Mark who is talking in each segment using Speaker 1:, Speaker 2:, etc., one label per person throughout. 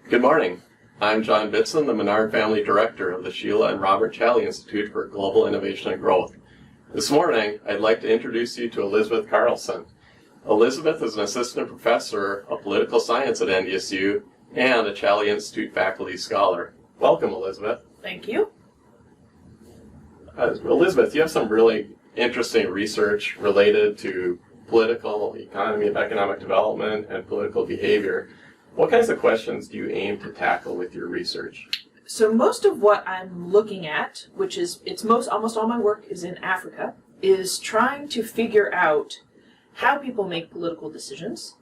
Speaker 1: Good morning. I'm John Bitson, the Menard Family Director of the Sheila and Robert Challey Institute for Global Innovation and Growth. This morning, I'd like to introduce you to Elizabeth Carlson. Elizabeth is an assistant professor of political science at NDSU and a Challey Institute faculty scholar. Welcome, Elizabeth.
Speaker 2: Thank you.
Speaker 1: Elizabeth, you have some really interesting research related to political economy of economic development and political behavior. What kinds of questions do you aim to tackle with your research?
Speaker 2: So most of what I'm looking at, which is almost all my work is in Africa, is trying to figure out how people make political decisions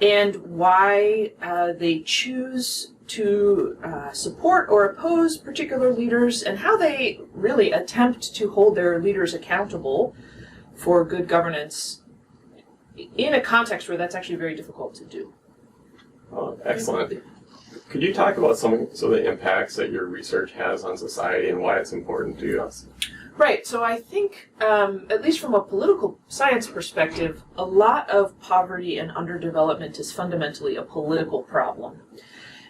Speaker 2: and why they choose to support or oppose particular leaders and how they really attempt to hold their leaders accountable for good governance in a context where that's actually very difficult to do.
Speaker 1: Oh, excellent. Could you talk about some of the impacts that your research has on society and why it's important to us?
Speaker 2: Right. So I think, at least from a political science perspective, a lot of poverty and underdevelopment is fundamentally a political problem.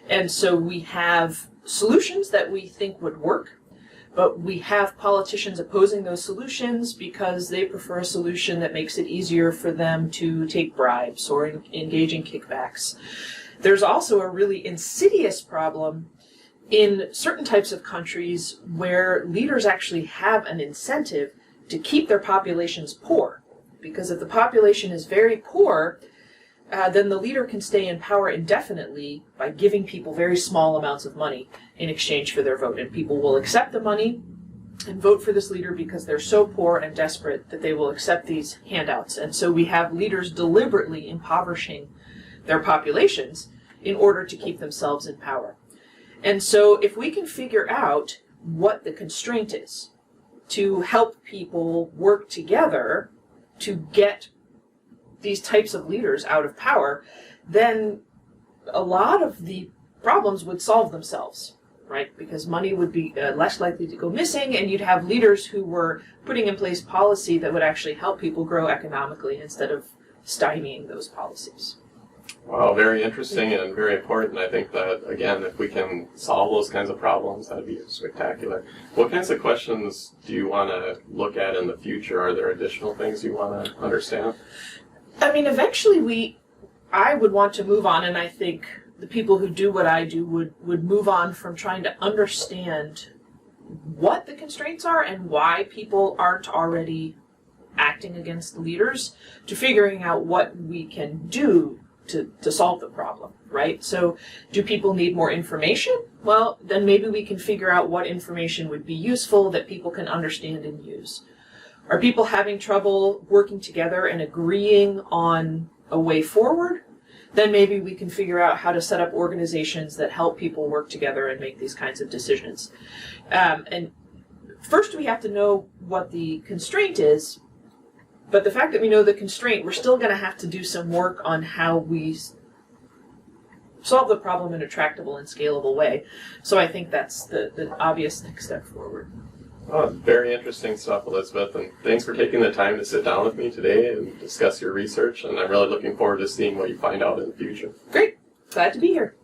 Speaker 2: And so we have solutions that we think would work, but we have politicians opposing those solutions because they prefer a solution that makes it easier for them to take bribes or engage in kickbacks. There's also a really insidious problem in certain types of countries where leaders actually have an incentive to keep their populations poor. Because if the population is very poor, then the leader can stay in power indefinitely by giving people very small amounts of money in exchange for their vote. And people will accept the money and vote for this leader because they're so poor and desperate that they will accept these handouts. And so we have leaders deliberately impoverishing their populations in order to keep themselves in power. And so if we can figure out what the constraint is to help people work together to get these types of leaders out of power, then a lot of the problems would solve themselves, right? Because money would be less likely to go missing, and you'd have leaders who were putting in place policy that would actually help people grow economically instead of stymieing those policies.
Speaker 1: Wow, very interesting and very important. I think that, again, if we can solve those kinds of problems, that'd be spectacular. What kinds of questions do you want to look at in the future? Are there additional things you want to understand?
Speaker 2: I mean, eventually I would want to move on, and I think the people who do what I do would move on from trying to understand what the constraints are and why people aren't already acting against leaders to figuring out what we can do to solve the problem, right? So do people need more information? Well, then maybe we can figure out what information would be useful that people can understand and use. Are people having trouble working together and agreeing on a way forward? Then maybe we can figure out how to set up organizations that help people work together and make these kinds of decisions. And first we have to know what the constraint is, but the fact that we know the constraint, we're still going to have to do some work on how we solve the problem in a tractable and scalable way. So I think that's the obvious next step forward.
Speaker 1: Oh, very interesting stuff, Elizabeth, and thanks for taking the time to sit down with me today and discuss your research, and I'm really looking forward to seeing what you find out in the future.
Speaker 2: Great. Glad to be here.